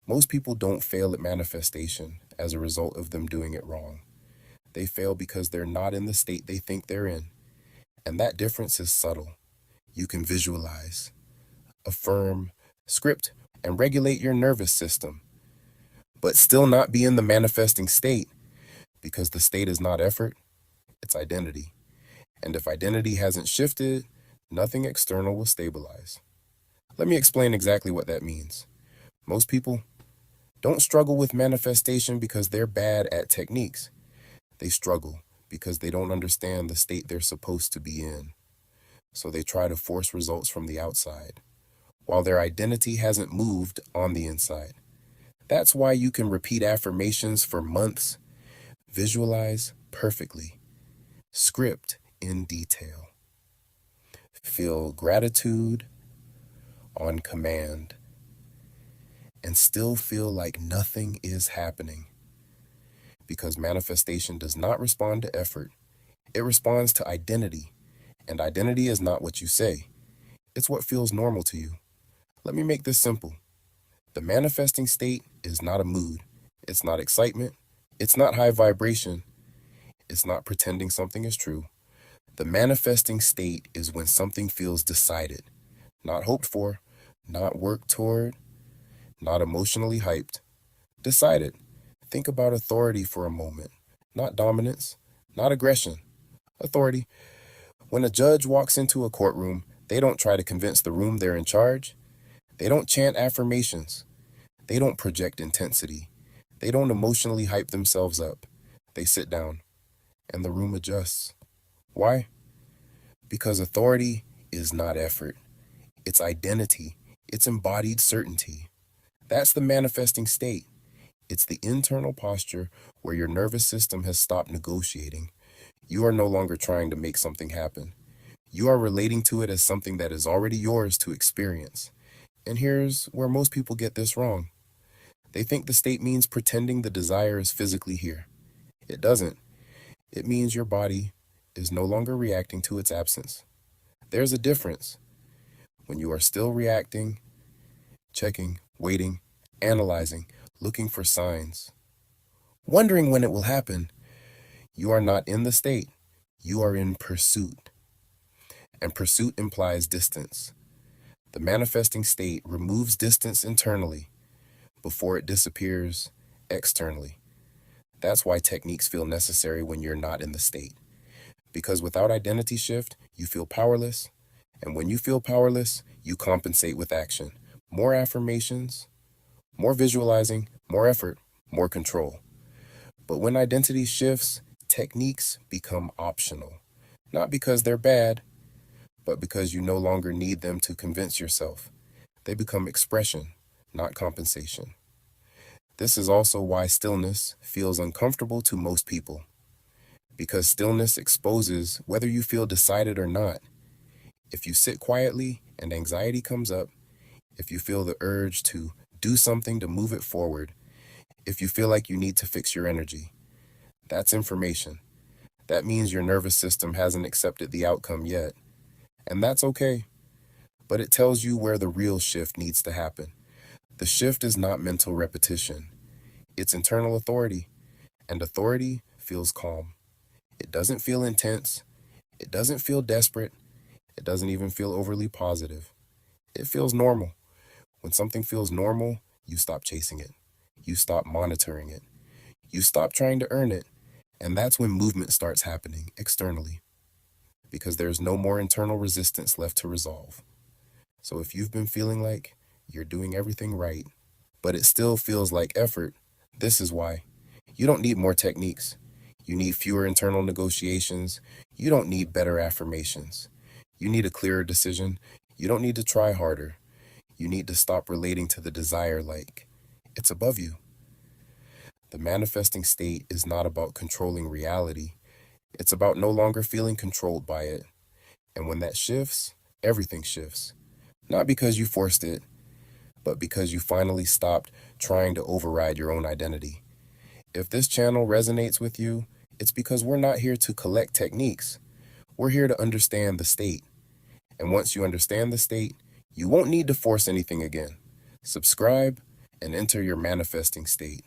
Most people don't fail at manifestation as a result of them doing it wrong. They fail because they're not in the state they think they're in. And that difference is subtle. You can visualize, affirm, script, and regulate your nervous system, but still not be in the manifesting state because the state is not effort, it's identity. And if identity hasn't shifted, nothing external will stabilize. Let me explain exactly what that means. Most people don't struggle with manifestation because they're bad at techniques. They struggle because they don't understand the state they're supposed to be in. So they try to force results from the outside, while their identity hasn't moved on the inside. That's why you can repeat affirmations for months, visualize perfectly, script in detail, feel gratitude on command, and still feel like nothing is happening. Because manifestation does not respond to effort, it responds to identity. And identity is not what you say, it's what feels normal to you. Let me make this simple. The manifesting state is not a mood, it's not excitement, it's not high vibration, it's not pretending something is true. The manifesting state is when something feels decided, not hoped for, not worked toward, not emotionally hyped. Decided. Think about authority for a moment. Not dominance, not aggression. Authority. When a judge walks into a courtroom, they don't try to convince the room they're in charge. They don't chant affirmations. They don't project intensity. They don't emotionally hype themselves up. They sit down, and the room adjusts. Why? Because authority is not effort. It's identity. It's embodied certainty. That's the manifesting state. It's the internal posture where your nervous system has stopped negotiating. You are no longer trying to make something happen. You are relating to it as something that is already yours to experience. And here's where most people get this wrong. They think the state means pretending the desire is physically here. It doesn't. It means your body is no longer reacting to its absence. There's a difference. When you are still reacting, checking, waiting, analyzing, looking for signs, wondering when it will happen, you are not in the state. You are in pursuit. And pursuit implies distance. The manifesting state removes distance internally before it disappears externally. That's why techniques feel necessary when you're not in the state. Because without identity shift, you feel powerless. And when you feel powerless, you compensate with action. More affirmations, more visualizing, more effort, more control. But when identity shifts, techniques become optional. Not because they're bad, but because you no longer need them to convince yourself. They become expression, not compensation. This is also why stillness feels uncomfortable to most people. Because stillness exposes whether you feel decided or not. If you sit quietly and anxiety comes up, if you feel the urge to do something to move it forward, if you feel like you need to fix your energy, that's information. That means your nervous system hasn't accepted the outcome yet. And that's okay. But it tells you where the real shift needs to happen. The shift is not mental repetition. It's internal authority. And authority feels calm. It doesn't feel intense. It doesn't feel desperate. It doesn't even feel overly positive. It feels normal. When something feels normal, you stop chasing it. You stop monitoring it. You stop trying to earn it. And that's when movement starts happening externally. Because there's no more internal resistance left to resolve. So if you've been feeling like you're doing everything right, but it still feels like effort, this is why. You don't need more techniques. You need fewer internal negotiations. You don't need better affirmations. You need a clearer decision. You don't need to try harder. You need to stop relating to the desire like it's above you. The manifesting state is not about controlling reality. It's about no longer feeling controlled by it. And when that shifts, everything shifts. Not because you forced it, but because you finally stopped trying to override your own identity. If this channel resonates with you, it's because we're not here to collect techniques. We're here to understand the state. And once you understand the state, you won't need to force anything again. Subscribe and enter your manifesting state.